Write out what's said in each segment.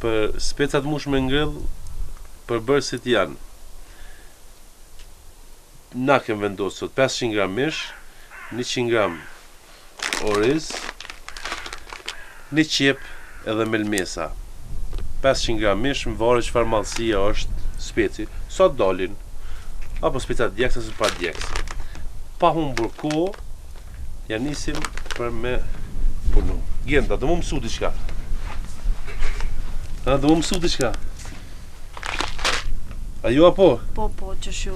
për specat mush me ngrill, përbërësit janë. Na kem vendosur sot 500 gram mish, 100 gram oriz, një qep edhe melmesa. 500 gram mish, më varet çfarë mallësia është speci, sa dalin, apo speca djegës ose pa djegës. Pa humbur kohë, ja nisim për me punu. Gjenda, do më mësu diçka. Do më mësu diçka. A ju apo? Po, qëshu.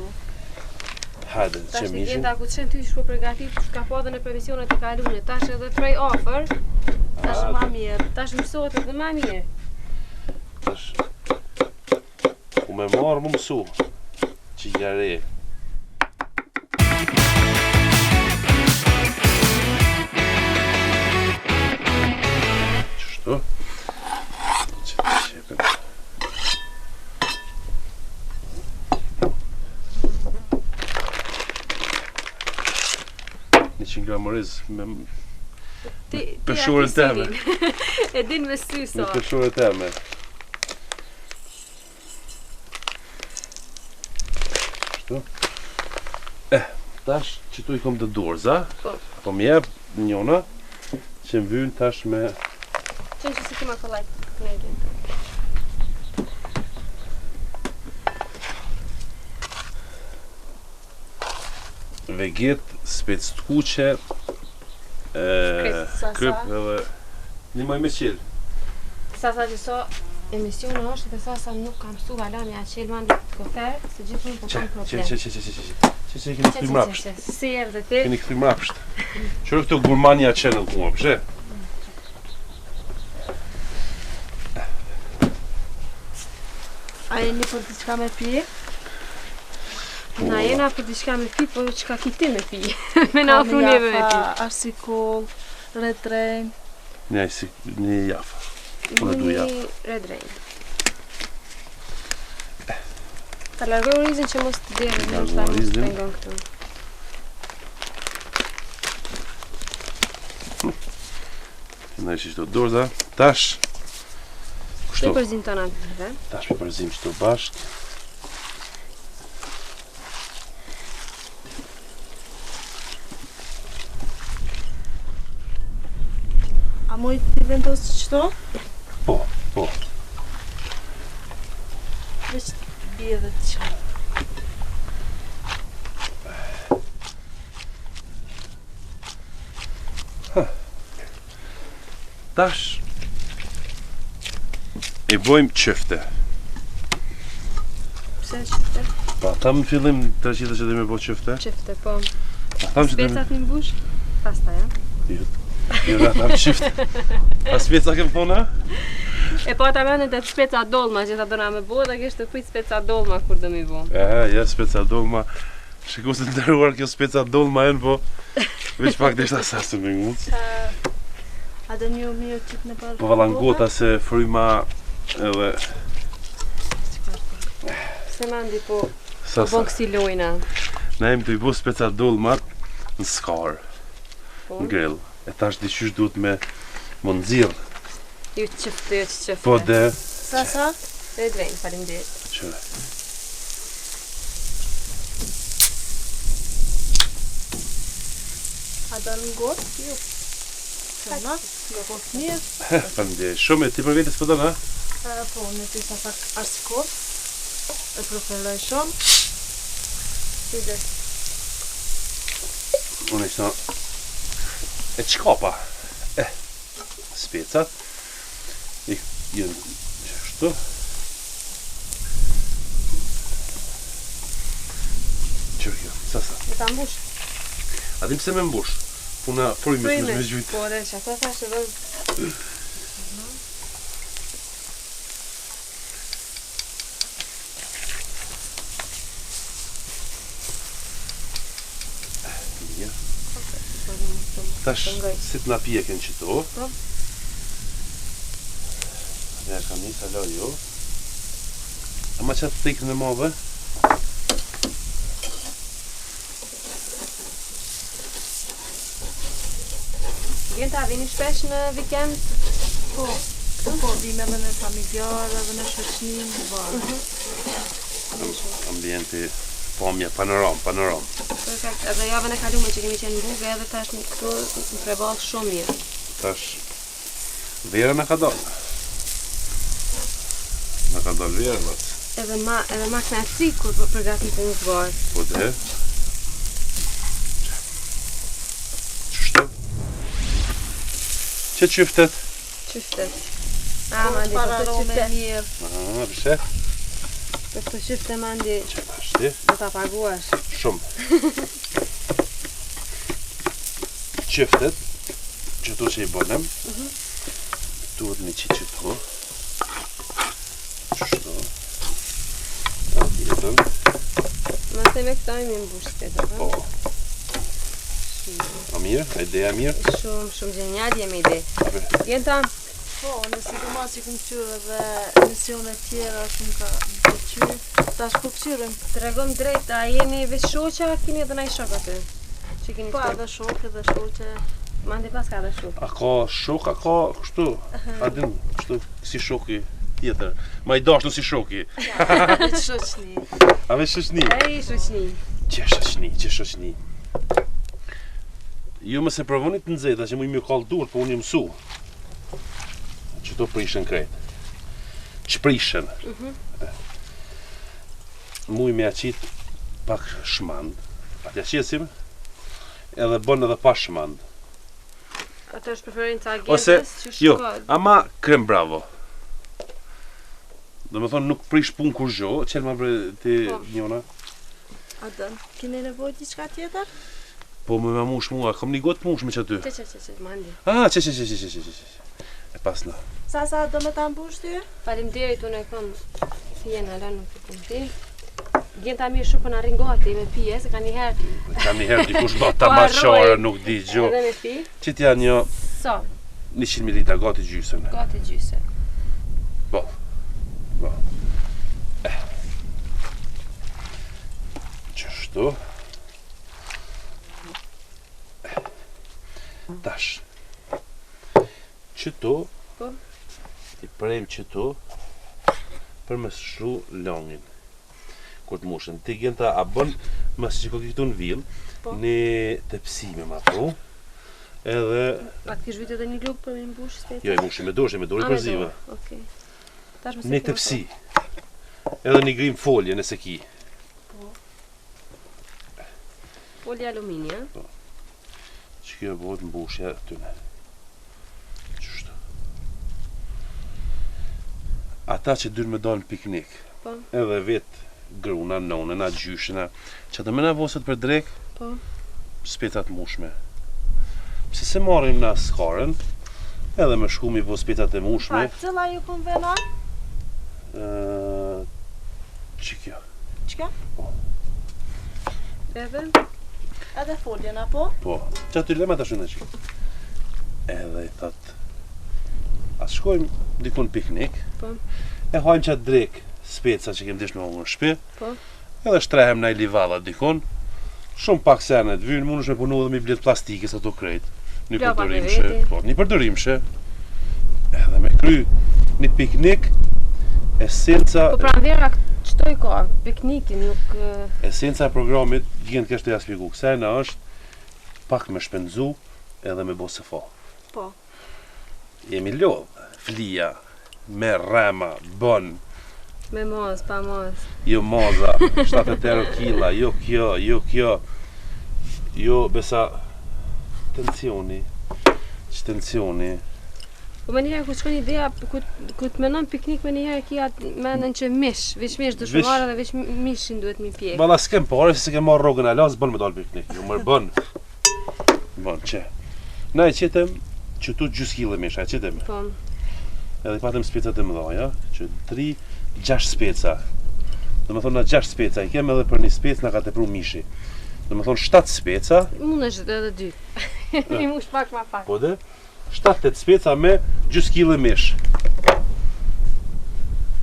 Hajde, Tash që një mishin. gjenda ku të shenë ty shpo përgatit, ka po dhe në emisionet e kalune, tash edhe prej ofër, tash ma mirë, tash mësohet edhe ma mirë. Tash, ku me marë më mësu, që gjare. Qështu? Që të shepim. Një gram oriz me peshorën teme. E din me sy Me sa. peshorën teme. Kështu. Tash që tu i kom të dorza. Po. Po më jep njona që më vyn tash me Qenë që si kema kollajt knedin. veget, spec të kuqe, kryp edhe një maj me qilë. Sa që so emisioni është dhe sa nuk kam su valon ja qelë mandi kofer, se gjithmonë po kam problem. Që keni këthy mrapsht. Si erdhe ti? Keni këthy mrapsht. Qërë këto Gurmania Channel ku më përshe? A jeni për diçka me pi? Na jena për diçka me pi, po çka kiti me pi? Me na ofru neve me pi. Arsikull, red rain. Një jafa. Unë du jafa. Red rain. Ta largoj orizin që mos të derë në shta mos të pengon këtu. Në ishë qëto dorza. Tash Të përzim të nëve. Tash me përzim qëto bashk. A moj t'i vendos qëto? Po. Veç bje dhe të qëto. Tash e bojmë qëfte. Pse qëfte? Pa, ta më fillim të qita që dhe me bo qëfte. Qëfte, po. Specat një mbush? Pasta, ja? Jo, nga ta më qëfte. A speca kem thona? E po ta mendet e speca dolma që ta dona me bo, dhe kështë të kujt speca dolma kur do mi bo. Ja, speca dolma. Shiko se të ndërruar kjo speca dolma e në po. Veç pak dhe ishta sasën me ngutës. A dhe një mirë qitë në parë? Po valangota se fryma edhe... Se mandi po Sasa. bon kësi lojna. Na jem të i bo speca dolmat në skar, Po? në grill. E tash diqysh duhet me më nëzirë. Ju qëfte. Po dhe... Sa? Red rain, faleminderit. Qëre. A dhe në gotë? Jo. Qëna? Nga gotë mirë. Faleminderit. Shumë e ti për vetës për dëna? Po, në ty sa pak arsikull. E preferoj shumë. Ide. Unë ishta... E qkapa. Specat. Jënë qështu. Qërë kjo, sasa. Me ta mbush. A dim se me mbush. Puna frujmes me gjujtë. Po, dhe që ato thash edhe... Tash, si t'na pije kënë qëto. Po. Ja, kam një saloj jo. Ama qatë të ikën e madhe. Gjenta, vini shpesh në weekend? Po, Po, vime edhe në familjar, edhe në shoqnin, varë. Ambienti, pamje, panoram. Perfekt, edhe javën e kalume që kemi qenë në Bugë edhe tash në këtu në përballë shumë mirë. Tash, vera na ka dalë. Na ka dalë vera, vëtë. Edhe ma knatësi kur po përgatitem në zvarë. Po dhe. Qështu? Që qyftet? Qyftet. Mandi, po të qyfte mirë. Përse? Po të qyfte mandi. Që ashti? Do ta paguash. Shumë. Qyftet, qëto që i bonem, duhet një qëto. Qështu? Ma se me këta imi mbush të Po. A mirë? A ideja mirë? Shumë gjenjal jemi ide. Jenta? Po, në sidomos i këmë qyrë dhe misione tjera shumë ka pëqyrë. Tash po pëqyrëm. Të regom drejt, a jeni veç shoqa, kini edhe naj shok aty? Që kini Po, edhe shokë dhe shoqe. Mandi pas ka edhe shok. A ka shok, a ka kështu? A din, kështu, si shoki tjetër. Ma i dashtu si shoki. Veç shoqni. A veç shoqni? Ej, shoqni. Që shoqni. Ju më se provonit të nxehta që mu i më kallë dur, po unë i mësu. Që to prishën krejt. Që prishën. Mu i me aqit pak shmand. Atja qesim, edhe bon edhe pa shmand. Ato është preferenca Ose, agentës që jo, shkod. ama krem bravo. Do me thonë nuk prish pun kur zho, qëllë ma bre ti njona. A dënë, keni nevojë diçka tjetër? Po me ma mush mua, kom një gotë mush me që ty. Që, mandi. Që. E pas na. Sa do me ta mbush ty? Faleminderit, unë e kom fjena la nuk të kom ti. Gjenta mirë shumë për në ringati me pije, se ka njëherë Dikush do ta maqare, nuk di gjo. edhe me pi. Qit janë një Sa? 100 ml gati gjysën. Gati gjyse. Po. Qështu. Tash. Qëto. Po. I prejmë qëto për me shru longin. Kur të mushën. Ti gjenta a bën mas që ko këtu në villë, Po. një tepsime ma po. Edhe... A të kish vitë edhe një lukë për me mbush stetë? Jo, i mushim me dorë i përziva. Okej. Tash më se Një po, tepsi. Edhe një grim folje nëse ki. Folje alumini, a? Që kjo bëhet mbushja atyne. Qështu. Ata që dyrë me dalë në piknik, Po. edhe vetë gruna, nonëna, gjyshina, që të mena vosët për drek, Po. spetat mushme. Pse se marrin na skaren, edhe me shku mi vo spetat e mushme. Cëlla ju kun vena? Që kjo? Qka? Edhe? Edhe foljen apo? Po, që aty lema të shënë që. Edhe i thot, as shkojmë dikun piknik, Po. e hajmë qatë drek speca që kem dish me unë në shpi, Po. edhe shtrehem na i livalla dikun, shumë pak senet vynë, mund është me punu dhe mi blet plastike sa to krejt, një Plapa përdërimshe, veti. po, një përdërimshe, edhe me kry një piknik, esenca, Po pra vera qëtoj ka, piknikin nuk... esenca e programit, gjend kështë të jaspiku, kësajna është pak me shpenzu edhe me bo se fa. Po. Jemi lodhë, flija, me rema, bën, Me mos, pa mos. jo maza, 78 kila, jo kjo, jo besa tensioni, që tensioni, Po me njëherë ku shkon ideja, ku të menon piknik me njëherë ki atë menen që mish, veç mish dëshmara dhe veç mishin duhet mi pjek. bala s'kem pare, se s'kem marrë rogën e las, bën me dalë piknik, jo mërë bën, që, na e qetem, që tu gjys kile mish, a qetem, Po, edhe i patëm specat e mëdhaja, që 3-6 speca, do me thonë na 6 speca, i kem edhe për një spec na ka tepru mishi, do me thonë 7 speca, mund është edhe 2. I mush pak ma pak. po dhe 7-8 speca me gjys kile mish.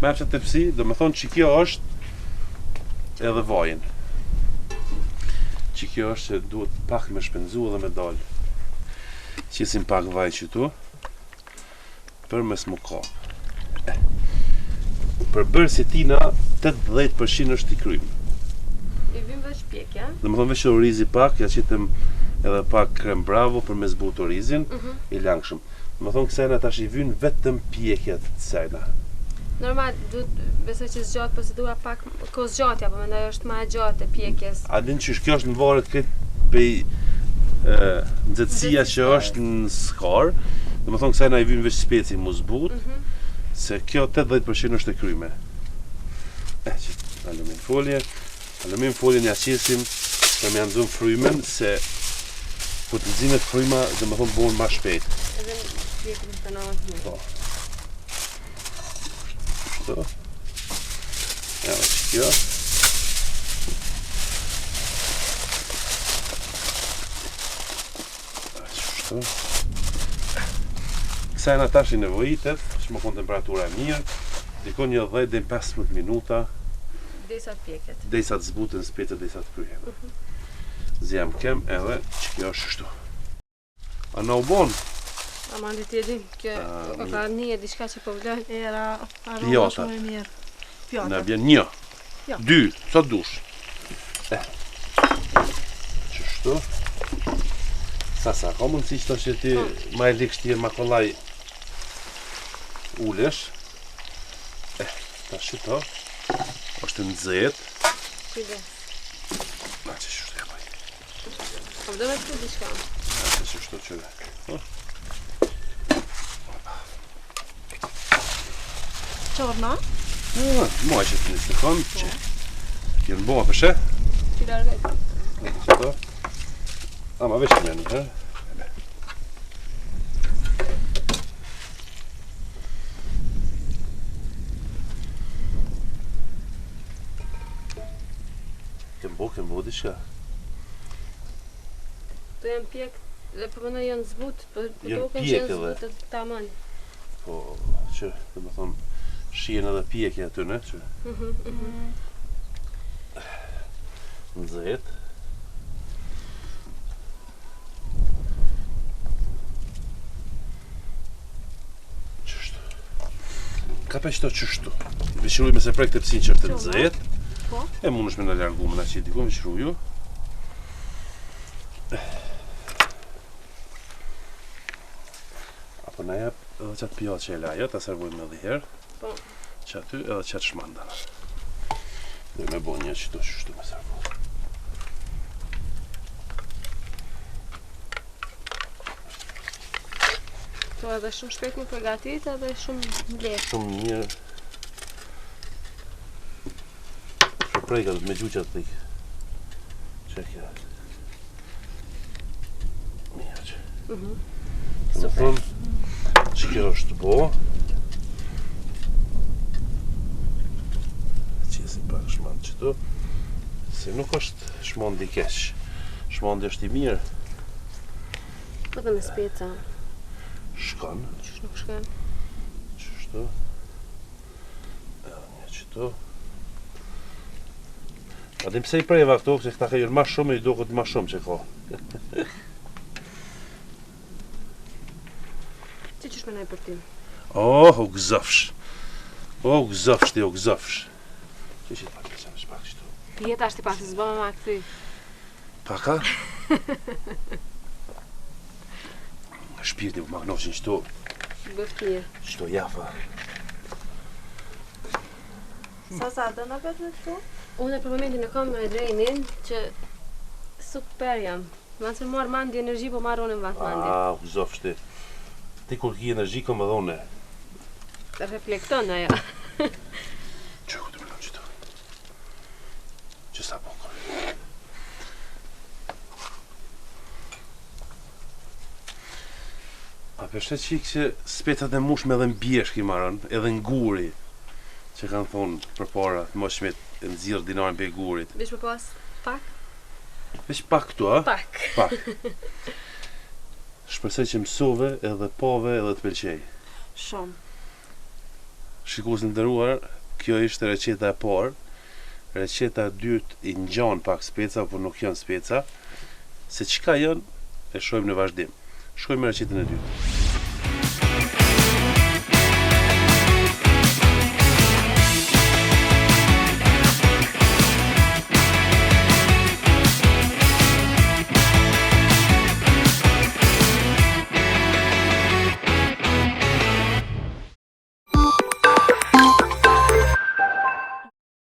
Me që tepsi, do me thonë që kjo është edhe vajin. Që kjo është që duhet pak me shpenzu edhe me dalë. Qesim pak vaj që tu. për mes më kap. Për bërë si tina, 80% është i krym. I vim veç pjekja. Dhe më thonë veç orizi pak, ja qitëm edhe pak krem bravo për me zbut orizin, i langshëm. Më thonë kësajna tash i vynë vetëm pjekjat të kësajna. Normal, besoj që zgjatë, po se dua pak ko zgjatja, po mendoj është ma e gjatë e pjekjes. A din që kjo është në varet këtë pej nxehtësia që është në skar, dhe më thonë kësajna i vynë veç speci mu zbut, se kjo 80% është e kryme. Që alumin foljen ja qesim që me janë frymen, se po të nximet fryma dhe më thonë bohen ma shpejt. Edhe pjekin të nëmët një. Po. Kështu. Ja, që kjo. Kështu. Kësajna tash i nevojitet, që më konë temperatura e mirë, dikon një 10 dhe 15 minuta, Derisa të pjeket. derisa të zbuten specët, derisa të kryhen. Zjam kem edhe që kjo është shtu. A na u bon? A mandi t'jedin, kjo o ka një e diçka që po vlojnë. Era aroma Pjata. shumë e mirë. Na Pjata. bjen një, Ja. 2, sa dush. Qështu. Sa, ka mundësi qëto që ti ma e likë shtje ma kollaj ulesh. Ta shito, është nëzet. Kujdes. Na që shtu e baj. Po vdo me të diçka. Na që shtu qëve. Qorna. Muaj që të një sekund që jenë boha përshe. Ti largaj. Qëto. Ama veç me një, he? Kem bo diçka. To janë pjek, dhe përmëndoj janë zbut, po Janë token që pjek janë edhe. zbut të taman. Po, që, dhe më thonë, shien edhe pjekja aty, ne, që nxehet. Qështu. Ka pe qëto qështu. Vishruj me se prej këtë pësin që është nxehet. Po. E mund është me në largu me në që i dikon, vishruju. Apo na jep edhe qatë pjallë që e lajo, ta servojmë edhe herë. Po. Që aty edhe qatë shmandana. Dhe me bo një qëto qështu me servu. To edhe shumë shpejt më përgatit, edhe shumë lehtë. Shumë mirë. Shprejka me gjuqat të ikë. Që kja. Mirë që. Super. Thonë, që kjo është bo. Qesi pak shmand qëtu. Se nuk është shmandi keq. Shmandi është i mirë. Po dhe me speca, Shkon. qysh nuk shkën. Qështu. Edhe një qëtu. A dim pse i prejva këto, se këta ka jërë ma shumë e i duket ma shumë që ka. Ti qysh menaj për tim? Oh, u gëzofsh. O gëzofsh ti, o gëzofsh. Që që pak, që më shpak qëtu. Pjeta është i pak, se zbama ma këthy. Paka? Shpirti u magnoshin qëtu, Bëft mirë. qëtu jafa. Sa dëna vetë me këtu? Unë për momentin e kam me drejnin që super jam. Ma se marrë mandi energji, po marrë unë në vatë mandi. Ah, u gëzofsh ti. Ti kur ki energji kom edhe une. Reflekton aja. Që ku të mëllon qëtu? Që sa pokër. A përshet qik që specat e mushme edhe në bjeshk i marën, edhe në guri, që kanë thonë për para, më shmet e nëzirë dinarin për gurit. Bish për pas pak? Veç pak këtu, a? Pak. Pak. Shpresoj që mësove edhe pove edhe të pëlqej. Shumë. Shikues të nderuar, kjo ishte receta e parë. Receta e dytë i ngjan pak speca, por nuk janë speca. Se çka janë, e shohim në vazhdim. Shkojmë me recetën e dytë.